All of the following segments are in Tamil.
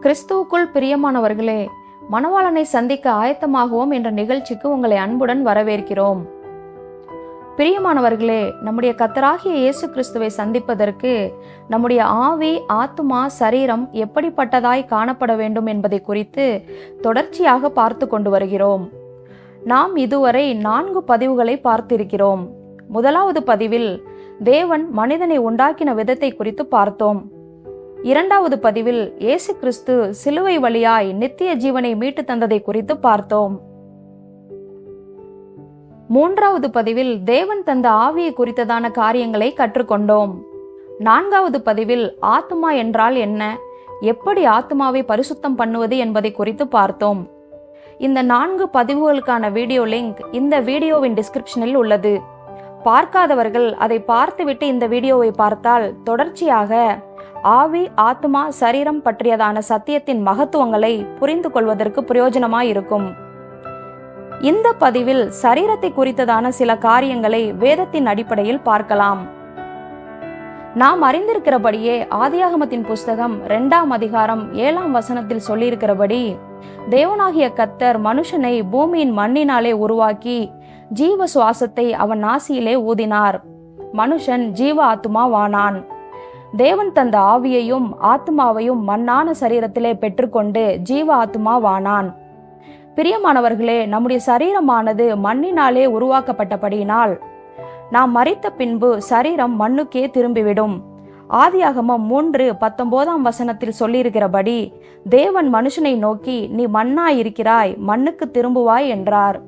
கிறிஸ்துவுக்குள் பிரியமானவர்களே, மணவாளனை சந்திக்க ஆயத்தமாகுவோம் என்ற நிகழ்ச்சிக்கு உங்களை அன்புடன் வரவேற்கிறோம். பிரியமானவர்களே, நம்முடைய கர்த்தராகிய இயேசு கிறிஸ்துவை சந்திப்பதற்கு நம்முடைய ஆவி, ஆத்துமா, சரீரம் எப்படிப்பட்டதாய் காணப்பட வேண்டும் என்பதை குறித்து தொடர்ச்சியாக பார்த்து கொண்டு வருகிறோம். நாம் இதுவரை 4 பதிவுகளை பார்த்திருக்கிறோம். முதலாவது பதிவில் தேவன் மனிதனை உண்டாக்கின விதத்தை குறித்து பார்த்தோம். 2வது பதிவில் இயேசு கிறிஸ்து சிலுவை வழியாய் நித்திய ஜீவனை மீட்டு தந்ததை குறித்து பார்த்தோம். 3வது பதிவில் தேவன் தந்த ஆவியை குறித்ததான காரியங்களை கற்றுக்கொண்டோம். 4வது பதிவில் ஆத்துமா என்றால் என்ன, எப்படி ஆத்துமாவை பரிசுத்தம் பண்ணுவது என்பதை குறித்து பார்த்தோம். இந்த 4 பதிவுகளுக்கான வீடியோ லிங்க் இந்த வீடியோவின் டிஸ்கிரிப்ஷனில் உள்ளது. பார்க்காதவர்கள் அதை பார்த்துவிட்டு இந்த வீடியோவை பார்த்தால் தொடர்ச்சியாக ஆவி, ஆத்துமா, சரீரம் பற்றியதான சத்தியத்தின் மகத்துவங்களை புரிந்து கொள்வதற்கு பிரயோஜனமாயிருக்கும். இந்த பதிவில் சரீரத்தை குறித்ததான சில காரியங்களை வேதத்தின் அடிப்படையில் பார்க்கலாம். நாம் அறிந்திருக்கிறபடியே ஆதியாகமத்தின் புஸ்தகம் 2ஆம் அதிகாரம் 7ஆம் வசனத்தில் சொல்லியிருக்கிறபடி தேவனாகிய கர்த்தர் மனுஷனை பூமியின் மண்ணினாலே உருவாக்கி ஜீவ சுவாசத்தை அவன் நாசியிலே ஊதினார். மனுஷன் ஜீவ ஆத்துமாவானான். தேவன் தந்த ஆவியையும் ஆத்துமாவையும் மண்ணான சரீரத்திலே பெற்றுக்கொண்டு ஜீவ ஆத்துமாவானான். பிரியமானவர்களே, நம்முடைய சரீரமானது மண்ணினாலே உருவாக்கப்பட்டபடியினால் நாம் மரித்த பின்பு சரீரம் மண்ணுக்கே திரும்பிவிடும். ஆதியாகமம் 3:19ஆம் வசனத்தில் சொல்லியிருக்கிறபடி தேவன் மனுஷனை நோக்கி, நீ மண்ணாயிருக்கிறாய், மண்ணுக்கு திரும்புவாய் என்றார்.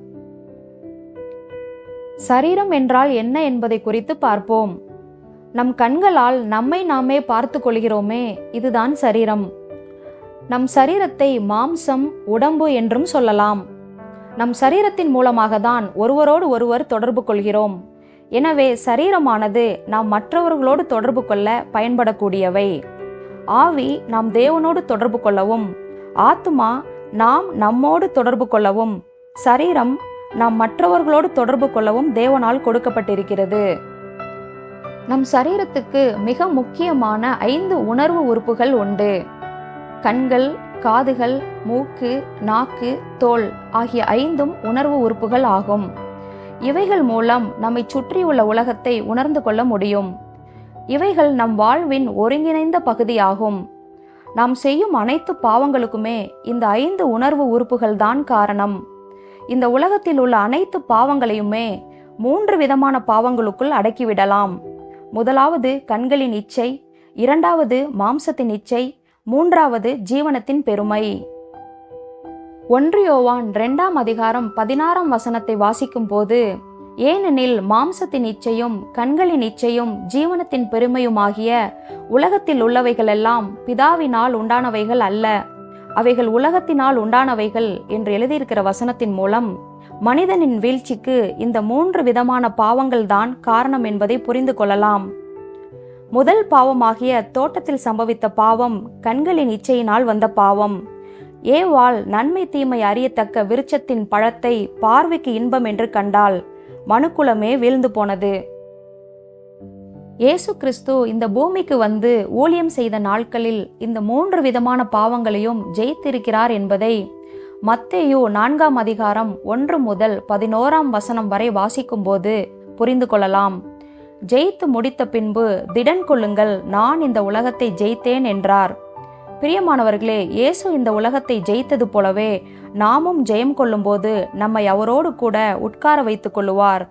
சரீரம் என்றால் என்ன என்பதை குறித்து பார்ப்போம். நம் கண்களால் நம்மை நாமே பார்த்து கொள்கிறோமே, இதுதான் சரீரம். நம் சரீரத்தை மாம்சம், உடம்பு என்றும் சொல்லலாம். நம் சரீரத்தின் மூலமாக தான் ஒருவரோடு ஒருவர் தொடர்பு கொள்கிறோம். எனவே சரீரமானது நாம் மற்றவர்களோடு தொடர்பு கொள்ள பயன்படக்கூடியவை. ஆவி நாம் தேவனோடு தொடர்பு கொள்ளவும், ஆத்துமா நாம் நம்மோடு தொடர்பு கொள்ளவும், சரீரம் நாம் மற்றவர்களோடு தொடர்பு கொள்ளவும் தேவனால் கொடுக்கப்பட்டிருக்கிறது. நம் சரீரத்துக்கு மிக முக்கியமான 5 உணர்வு உறுப்புகள் உண்டு. கண்கள், காதுகள், மூக்கு, நாக்கு, தோல் ஆகிய 5ம் உணர்வு உறுப்புகள் ஆகும். இவைகள் மூலம் நம்மை சுற்றியுள்ள உலகத்தை உணர்ந்து கொள்ள முடியும். இவைகள் நம் வாழ்வின் ஒருங்கிணைந்த பகுதியாகும். நாம் செய்யும் அனைத்து பாவங்களுக்குமே இந்த 5 உணர்வு உறுப்புகள் தான் காரணம். இந்த உலகத்தில் உள்ள அனைத்து பாவங்களையுமே 3 விதமான பாவங்களுக்குள் அடக்கிவிடலாம். முதலாவது கண்களின் இச்சை, 2வது மாம்சத்தின் இச்சை, 3வது ஜீவனத்தின் பெருமை. 1 யோவான் 2ஆம் அதிகாரம் 16ஆம் வசனத்தை வாசிக்கும் போது, ஏனெனில் மாம்சத்தின் இச்சையும் கண்களின் இச்சையும் ஜீவனத்தின் பெருமையுமாகிய உலகத்தில் உள்ளவைகளெல்லாம் பிதாவினால் உண்டானவைகள் அல்ல, அவைகள் உலகத்தினால் உண்டானவைகள் என்று எழுதியிருக்கிற வசனத்தின் மூலம் மனிதனின் வீழ்ச்சிக்கு இந்த 3 விதமான பாவங்கள் தான் காரணம் என்பதை புரிந்து கொள்ளலாம். முதல் பாவமாகிய தோட்டத்தில் சம்பவித்த பாவம் கண்களின் இச்சையினால் வந்த பாவம். ஏவாள் நன்மை தீமை அறியத்தக்க விருட்சத்தின் பழத்தை பார்வைக்கு இன்பம் என்று கண்டாள். மனுக்குலமே வீழ்ந்து போனது. இயேசு கிறிஸ்து இந்த பூமிக்கு வந்து ஊழியம் செய்த நாட்களில் இந்த 3 விதமான பாவங்களையும் ஜெயித்திருக்கிறார் என்பதை மத்தேயு 4ஆம் அதிகாரம் 1 முதல் 11ஆம் வசனம் வரை வாசிக்கும் போது புரிந்து கொள்ளலாம். ஜெயித்து முடித்த பின்பு திடன் கொள்ளுங்கள், நான் இந்த உலகத்தை ஜெயித்தேன் என்றார். பிரியமானவர்களே, இயேசு இந்த உலகத்தை ஜெயித்தது போலவே நாமும் ஜெயம் கொள்ளும்போது நம்மை அவரோடு கூட உட்கார வைத்துக் கொள்ளுவார்.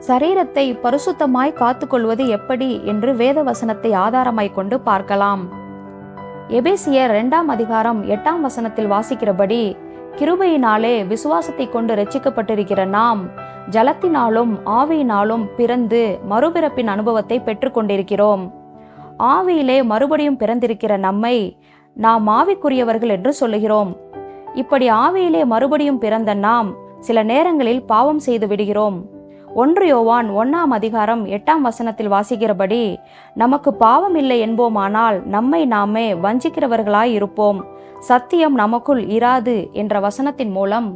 சரீரத்தை பரிசுத்தமாய் காத்துக்கொள்வது எப்படி என்று வேத வசனத்தை ஆதாரமாய் கொண்டு பார்க்கலாம். எபேசியர் 2ஆம் அதிகாரம் 8ஆம் வசனத்தில் வாசிக்கிறபடி, கிருபையினாலே விசுவாசத்தை கொண்டு இரட்சிக்கப்பட்டிருக்கிற நாம் ஜலத்தினாலும் ஆவியினாலும் பிறந்து மறுபிறப்பின் அனுபவத்தை பெற்றுக்கொண்டிருக்கிறோம். ஆவியிலே மறுபடியும் பிறந்திருக்கிற நம்மை நாம் ஆவிக்குரியவர்கள் என்று சொல்லுகிறோம். இப்படி ஆவியிலே மறுபடியும் பிறந்த நாம் சில நேரங்களில் பாவம் செய்து விடுகிறோம். 1 யோவான் 1ஆம் அதிகாரம் 8ஆம் வசனத்தில் வாசிக்கிறபடி, நமக்கு பாவம் இல்லை என்போமானால் நம்மை நாமே வஞ்சிக்கிறவர்களாய் இருப்போம், சத்தியம் நமக்குள் இராது என்ற வசனத்தின் மூலம்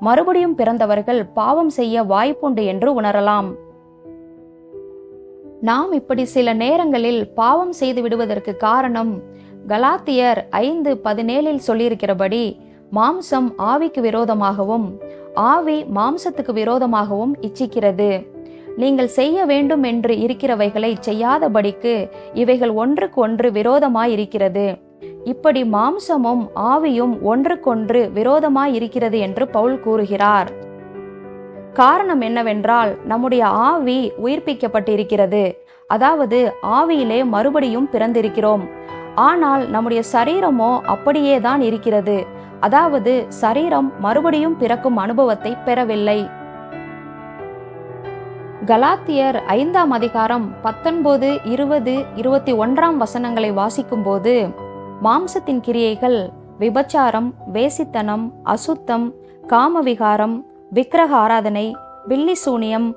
மறுபடியும் பிறந்தவர்கள் பாவம் செய்ய வாய்ப்புண்டு என்று உணரலாம். நாம் இப்படி சில நேரங்களில் பாவம் செய்து விடுவதற்கு காரணம் கலாத்தியர் 5:17 சொல்லியிருக்கிறபடி மாம்சம் ஆவிக்கு விரோதமாகவும் ஆவி மாம்சத்துக்கு விரோதமாகவும் இச்சிக்கிறது. நீங்கள் செய்ய வேண்டும் என்று இருக்கிறவைகளை செய்யாதபடிக்கு இவைகள் ஒன்றுக்கு ஒன்று விரோதமாயிருக்கிறது. இப்படி மாம்சமும் ஆவியும் ஒன்றுக்கொன்று விரோதமாயிருக்கிறது என்று பவுல் கூறுகிறார். காரணம் என்னவென்றால், நம்முடைய ஆவி உயிர்ப்பிக்கப்பட்டிருக்கிறது. அதாவது ஆவியிலே மறுபடியும் பிறந்திருக்கிறோம். ஆனால் நம்முடைய சரீரமோ அப்படியே தான் இருக்கிறது. அதாவது சரீரம் மறுபடியும் பிறக்கும் அனுபவத்தை பெறவில்லை. கலாத்தியர் 5:19, 20, 21 வசனங்களை வாசிக்கும் போது மாம்சத்தின் கிரியைகள் விபச்சாரம், வேசித்தனம், அசுத்தம், காமவிகாரம், விக்கிரக ஆராதனை, பில்லி சூனியம்,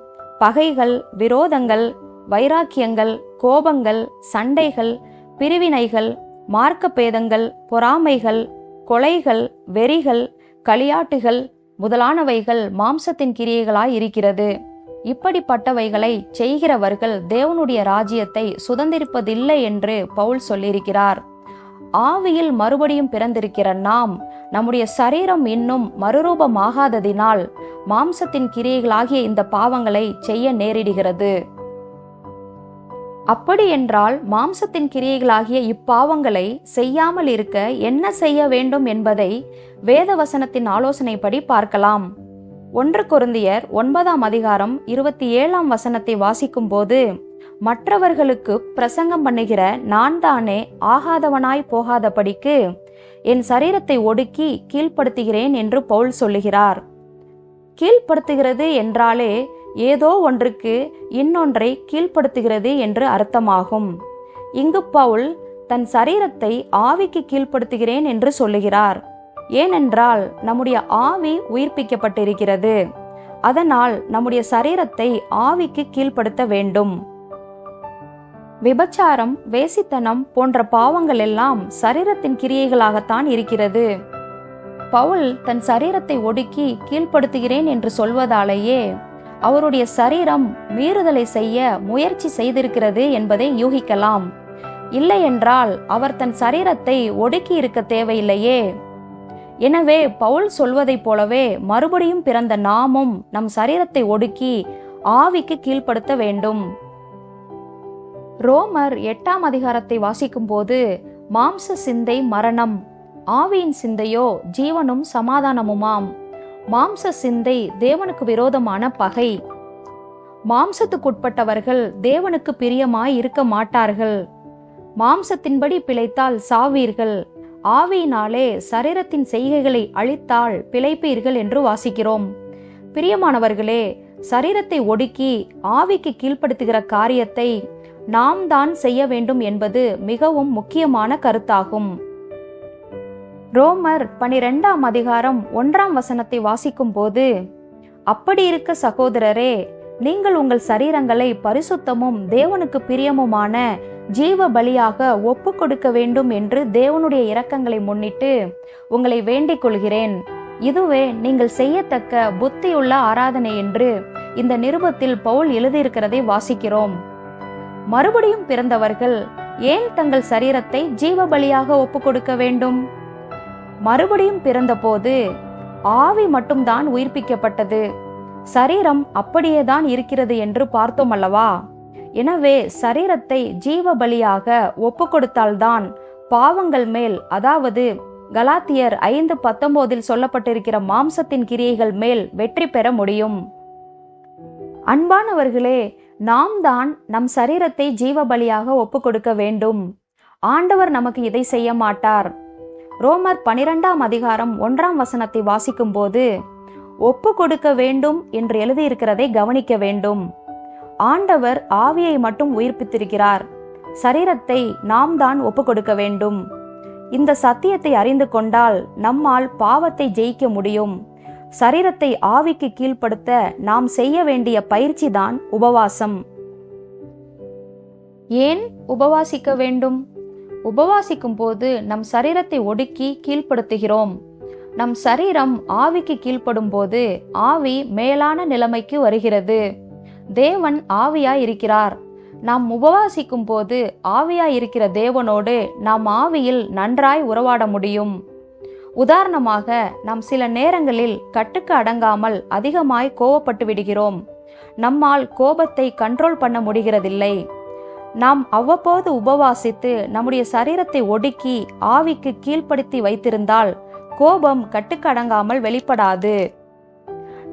பகைகள், விரோதங்கள், வைராக்கியங்கள், கோபங்கள், சண்டைகள், பிரிவினைகள், மார்க்கப்பேதங்கள், பொறாமைகள், கொலைகள், வெறிகள், களியாட்டுகள் முதலானவைகள் மாம்சத்தின் கிரியைகளாய் இருக்கிறது. இப்படிப்பட்டவைகளை செய்கிறவர்கள் தேவனுடைய ராஜ்யத்தை சுதந்திரிப்பதில்லை என்று பவுல் சொல்லியிருக்கிறார். ஆவியில் மறுபடியும் பிறந்திருக்கிற நாம் நம்முடைய சரீரம் இன்னும் மறுரூபமாகாததினால் மாம்சத்தின் கிரியைகளாகிய இந்த பாவங்களை செய்ய நேரிடுகிறது. அப்படி என்றால் மாம்சத்தின் கிரியைகளாகிய இப்பாவங்களை செய்யாமல் இருக்க என்ன செய்ய வேண்டும் என்பதை வேத வசனத்தின் ஆலோசனைப்படி பார்க்கலாம். 1 கொரிந்தியர் 9:27 வசனத்தை வாசிக்கும் போது, மற்றவர்களுக்கு பிரசங்கம் பண்ணுகிற நான் தானே ஆகாதவனாய் போகாதபடிக்கு என் சரீரத்தை ஒடுக்கி கீழ்ப்படுத்துகிறேன் என்று பவுல் சொல்லுகிறார். கீழ்ப்படுத்துகிறது என்றாலே ஏதோ ஒன்றுக்கு இன்னொன்றை கீழ்ப்படுத்துகிறது என்று அர்த்தமாகும். இங்கு பவுல் தன் சரீரத்தை ஆவிக்கு கீழ்ப்படுத்துகிறேன் என்று சொல்லுகிறார். ஏனென்றால் நம்முடைய ஆவி உயிர்ப்பிக்கப்பட்டிருக்கிறது. அதனால் நம்முடைய சரீரத்தை ஆவிக்கு கீழ்ப்படுத்த வேண்டும். விபச்சாரம், வேசித்தனம் போன்ற பாவங்கள் எல்லாம் சரீரத்தின் கிரியைகளாகத்தான் இருக்கிறது. பவுல் தன் சரீரத்தை ஒடுக்கி கீழ்ப்படுத்துகிறேன் என்று சொல்வதாலேயே அவருடைய சரீரம் மீறுதலை செய்ய முயற்சி செய்திருக்கிறது என்பதை யூகிக்கலாம். இல்லையென்றால் அவர் தன் சரீரத்தை ஒடுக்கி இருக்க தேவையில்லையே. எனவே பவுல் சொல்வதைப் போலவே மறுபடியும் பிறந்த நாமும் நம் சரீரத்தை ஒடுக்கி ஆவிக்கு கீழ்ப்படுத்த வேண்டும். ரோமர் 8 வாசிக்கும் போது, மாம்ச சிந்தை மரணம், ஆவியின் சிந்தையோ ஜீவனும் சமாதானமுமாம். மாம்ச சிந்தை தேவனுக்கு விரோதமான பகை. மாம்சத்துக்குட்பட்டவர்கள் தேவனுக்கு பிரியமாய் இருக்க மாட்டார்கள். மாம்சத்தின்படி பிழைத்தால் சாவீர்கள், ஆவியினாலே சரீரத்தின் செய்கைகளை அழித்தால் பிழைப்பீர்கள் என்று வாசிக்கிறோம். பிரியமானவர்களே, சரீரத்தை ஒடுக்கி ஆவிக்கு கீழ்ப்படுத்துகிற காரியத்தை நாம் தான் செய்ய வேண்டும் என்பது மிகவும் முக்கியமான கருத்தாகும். ரோமர் 12:1 வாசிக்கும் போது, அப்படி இருக்க சகோதரரே, நீங்கள் உங்கள் சரீரங்களை பரிசுத்தமும் தேவனுக்கு பிரியமுமான ஜீவ பலியாக ஒப்பு கொடுக்க வேண்டும் என்று தேவனுடைய இரக்கங்களை முன்னிட்டு உங்களை வேண்டிக் கொள்கிறேன். இதுவே நீங்கள் செய்யத்தக்க புத்தியுள்ள ஆராதனை என்று இந்த நிருபத்தில் பவுல் எழுதியிருக்கிறதை வாசிக்கிறோம். மறுபடியும் பிறந்தவர்கள் ஏன் தங்கள் சரீரத்தை ஜீவ பலியாக ஒப்பு கொடுக்க வேண்டும்? மறுபடியும் பிறந்தபோது ஆவி மட்டும்தான் உயிர்ப்பிக்கப்பட்டது, சரீரம் அப்படியேதான் இருக்கிறது என்று பார்த்தோம் அல்லவா? எனவே சரீரத்தை ஜீவ பலியாக ஒப்பு கொடுத்தால்தான் பாவங்கள் மேல், அதாவது கலாத்தியர் 5:19 சொல்லப்பட்டிருக்கிற மாம்சத்தின் கிரியைகள் மேல் வெற்றி பெற முடியும். அன்பானவர்களே, நாம் தான் நம் சரீரத்தை ஜீவ பலியாக ஒப்பு கொடுக்க வேண்டும். ஆண்டவர் நமக்கு இதை செய்ய மாட்டார். ரோமர் 12:1 வாசிக்கும் போது, ஒப்பு கொடுக்க வேண்டும் என்று எழுதியிருக்கிறதை கவனிக்க வேண்டும். ஆண்டவர் ஆவியை மட்டும் உயிர்ப்பித்திருக்கிறார், சரீரத்தை நாம் தான் ஒப்பு கொடுக்க வேண்டும். இந்த சத்தியத்தை அறிந்து கொண்டால் நம்மால் பாவத்தை ஜெயிக்க முடியும். சரீரத்தை ஆவிக்கு கீழ்ப்படுத்த நாம் செய்ய வேண்டிய பயிற்சி தான் உபவாசம். ஏன் உபவாசிக்க வேண்டும்? உபவாசிக்கும் போது நம் சரீரத்தை ஒடுக்கி கீழ்ப்படுத்துகிறோம். நம் சரீரம் ஆவிக்கு கீழ்ப்படும் போது ஆவி மேலான நிலைமைக்கு வருகிறது. தேவன் ஆவியாய் இருக்கிறார். நாம் உபவாசிக்கும் போது ஆவியாய் இருக்கிற தேவனோடு நாம் ஆவியில் நன்றாய் உறவாட முடியும். உதாரணமாக, நாம் சில நேரங்களில் கட்டுக்கு அடங்காமல் அதிகமாய் கோபப்பட்டு விடுகிறோம். நம்மால் கோபத்தை கண்ட்ரோல் பண்ண முடிகிறதில்லை. நாம் அவ்வப்போது உபவாசித்து நம்முடைய சரீரத்தை ஒடுக்கி ஆவிக்கு கீழ்ப்படுத்தி வைத்திருந்தால் கோபம் கட்டுக்கு அடங்காமல் வெளிப்படாது.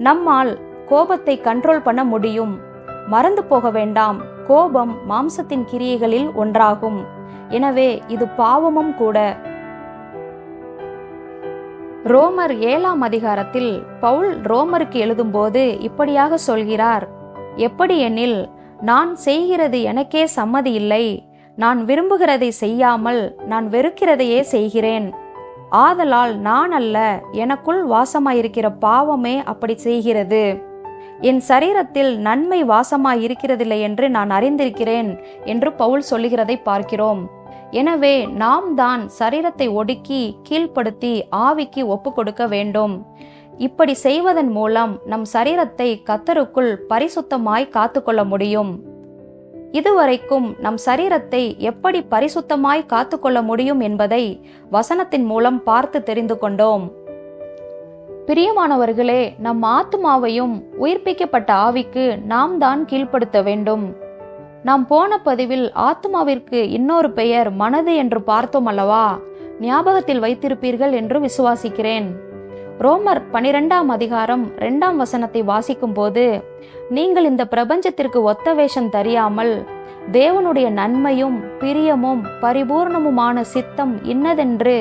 நம்மால் கோபத்தை கண்ட்ரோல் பண்ண முடியும். மறந்து போக வேண்டாம், கோபம் மாம்சத்தின் கிரியைகளில் ஒன்றாகும். எனவே இது பாவமும் கூட. ரோமர் 7ஆம் அதிகாரத்தில் பவுல் ரோமருக்கு எழுதும்போது இப்படியாக சொல்கிறார்: எப்படி எனில், நான் செய்கிறது எனக்கே சம்மதி இல்லை, நான் விரும்புகிறதை செய்யாமல் நான் வெறுக்கிறதையே செய்கிறேன். ஆதலால் நான் அல்ல, எனக்குள் வாசமாயிருக்கிற பாவமே அப்படி செய்கிறது. என் சரீரத்தில் நன்மை வாசமாயிருக்கிறதில்லை என்று நான் அறிந்திருக்கிறேன் என்று பவுல் சொல்லுகிறதை பார்க்கிறோம். எனவே நாம் தான் சரீரத்தை ஒடுக்கி கீழ்ப்படுத்தி ஆவிக்கு ஒப்பு கொடுக்க வேண்டும். இப்படி செய்வதன் மூலம் நம் சரீரத்தை கர்த்தருக்குள் பரிசுத்தமாய் காத்துக்கொள்ள முடியும். இதுவரைக்கும் நம் சரீரத்தை எப்படி பரிசுத்தமாய் காத்துக்கொள்ள முடியும் என்பதை வசனத்தின் மூலம் பார்த்து தெரிந்து கொண்டோம். பிரியமானவர்களே, நம் ஆத்துமாவையும் உயிர்ப்பிக்கப்பட்ட ஆவிக்கு நாம் தான் கீழ்ப்படுத்த வேண்டும். நாம் போன பதிவில் ஆத்துமாவிற்கு இன்னொரு பெயர் மனது என்று பார்த்தோம் அல்லவா? ஞாபகத்தில் வைத்திருப்பீர்கள் என்று விசுவாசிக்கிறேன். ரோமர் 12ஆம் அதிகாரம் 2ஆம் வசனத்தை வாசிக்கும் போது, நீங்கள் இந்த பிரபஞ்சத்திற்கு ஒத்த வேஷம் தெரியாமல் தேவனுடைய நன்மையும் பிரியமும் பரிபூர்ணமுமான சித்தம் இன்னதென்று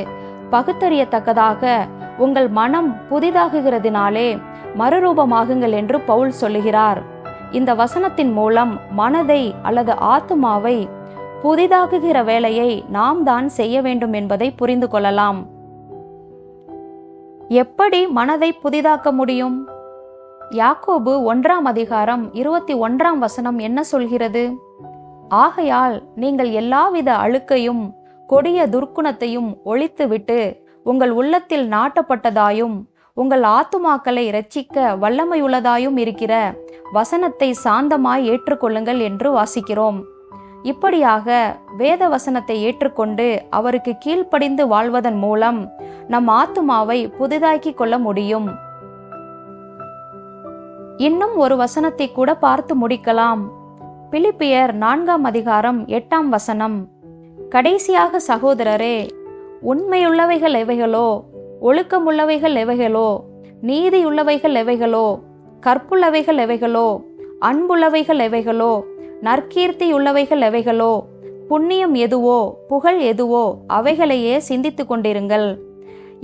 பகுத்தறியத்தக்கதாக உங்கள் மனம் புதிதாகுகிறதினாலே மறுரூபமாகுங்கள் என்று பவுல் சொல்லுகிறார். இந்த வசனத்தின் மூலம் மனதை அல்லது ஆத்துமாவை புதிதாகுகிற வேலையை நாம் தான் செய்ய வேண்டும் என்பதை புரிந்து கொள்ளலாம். எப்படி மனதை புதிதாக்க முடியும்? யாக்கோபு 1ஆம் அதிகாரம் 21ஆம் வசனம் என்ன சொல்கிறது? ஆகையால் நீங்கள் எல்லாவித அழுக்கையும் கொடிய துர்க்குணத்தையும் ஒழித்துவிட்டு உங்கள் உள்ளத்தில் நாட்டப்பட்டதாயும் உங்கள் ஆத்துமாக்களை இரட்சிக்க வல்லமையுள்ளதாயும் இருக்கிற வசனத்தை சாந்தமாய் ஏற்றுக்கொள்ளுங்கள் என்று வாசிக்கிறோம். இப்படியாக வேத வசனத்தை ஏற்றுக்கொண்டு அவருக்கு கீழ்ப்படிந்து வாழ்வதன் மூலம் நம் ஆத்துமாவை புதிதாக்கி கொள்ள முடியும். இன்னும் ஒரு வசனத்தை கூட பார்த்து முடிக்கலாம். பிலிப்பியர் 4ஆம் அதிகாரம் 8ஆம் வசனம்: கடைசியாக சகோதரரே, உண்மையுள்ளவைகள் எவைகளோ, ஒழுக்கமுள்ளவைகள் எவைகளோ, நீதியுள்ளவைகள் எவைகளோ, கற்புள்ளவைகள் எவைகளோ, அன்புள்ளவைகள் எவைகளோ, நற்கீர்த்தியுள்ளவைகள் எவைகளோ, புண்ணியம் எதுவோ, புகழ் எதுவோ, அவைகளையே சிந்தித்து கொண்டிருங்கள்.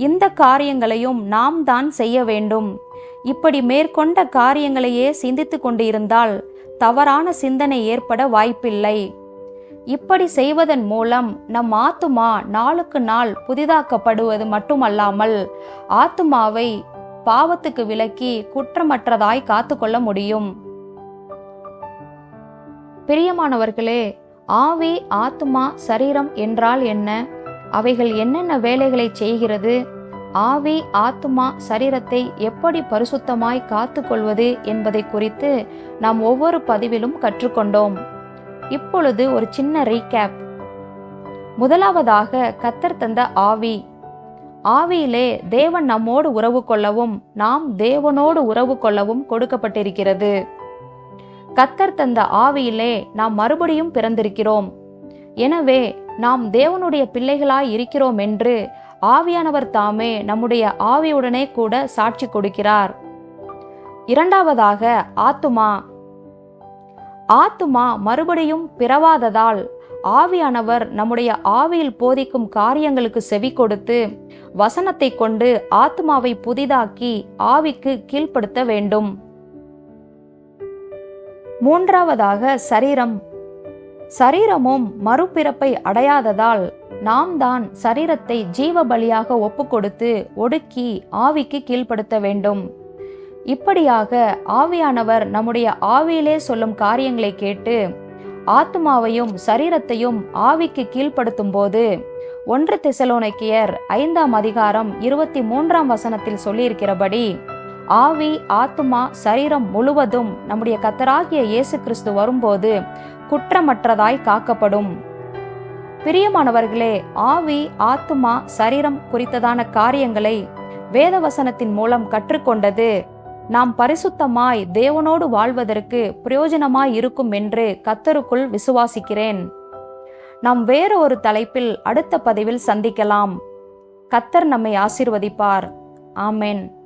இந்த காரியங்களையும் நாம் தான் செய்ய வேண்டும். இப்படி மேற்கொண்ட காரியங்களையே சிந்தித்து கொண்டிருந்தால் தவறான சிந்தனை ஏற்பட வாய்ப்பில்லை. இப்படி செய்வதன் மூலம் நம் ஆத்துமா நாளுக்கு நாள் புதிதாக்கப்படுவது மட்டுமல்லாமல் ஆத்துமாவை பாவத்துக்கு விலக்கி குற்றமற்றதாய் காத்துக்கொள்ள முடியும். பிரியமானவர்களே, ஆவி, ஆத்துமா, சரீரம் என்றால் என்ன? அவைகள் என்னென்ன வேலைகளை செய்கிறது? ஆவி, ஆத்துமா, சரீரத்தை எப்படி பரிசுத்தமாய் காத்துக்கொள்வது என்பதை குறித்து நாம் ஒவ்வொரு பதிவிலும் கற்றுக்கொண்டோம். இப்பொழுது ஒரு சின்ன ரீகேப். முதலாவதாக, கர்த்தர் தந்த ஆவி. ஆவியிலே தேவன் நம்மோடு உறவு கொள்ளவும் நாம் தேவனோடு உறவு கொள்ளவும் கொடுக்கப்பட்டிருக்கிறது. கர்த்தர் தந்த ஆவியிலே நாம் மறுபடியும் பிறந்திருக்கிறோம். எனவே நாம் தேவனுடைய பிள்ளைகளாய் இருக்கிறோம் என்று ஆவியானவர் தாமே நம்முடைய ஆவியுடனே கூட சாட்சி கொடுக்கிறார். இரண்டாவதாக, ஆத்துமா. ஆத்துமா மறுபடியும் பிறவாததால் ஆவியானவர் நம்முடைய ஆவியில் போதிக்கும் காரியங்களுக்கு செவி கொடுத்து வசனத்தை கொண்டு ஆத்துமாவை புதிதாக்கி ஆவிக்கு கீழ்ப்படுத்த வேண்டும். மூன்றாவதாக, சரீரம். சரீரமும் மறுபிறப்பை அடையாததால் நாம் தான் சரீரத்தை ஜீவ பலியாக ஒப்பு கொடுத்து ஒடுக்கி ஆவிக்கு கீழ்ப்படுத்த வேண்டும். இப்படியாக ஆவியானவர் நம்முடைய ஆவியிலே சொல்லும் காரியங்களை கேட்டு ஆத்துமாவையும் சரீரத்தையும் ஆவிக்கு கீழ்ப்படுத்தும் போது 1 தெசலோனிக்கேயர் 5ஆம் அதிகாரம் 23ஆம் வசனத்தில் சொல்லியிருக்கிறபடி ஆவி, ஆத்துமா, சரீரம் முழுவதும் நம்முடைய கர்த்தராகிய இயேசு கிறிஸ்து வரும்போது குற்றமற்றதாய் காக்கப்படும். பிரியமானவர்களே, ஆவி, ஆத்துமா, சரீரம் குறித்ததான காரியங்களை வேதவசனத்தின் மூலம் கற்றுக்கொண்டது நாம் பரிசுத்தமாய் தேவனோடு வாழ்வதற்கு பிரயோஜனமாய் இருக்கும் என்று கர்த்தருக்குள் விசுவாசிக்கிறேன். நாம் வேறு ஒரு தலைப்பில் அடுத்த பதிவில் சந்திக்கலாம். கர்த்தர் நம்மை ஆசீர்வதிப்பார். ஆமென்.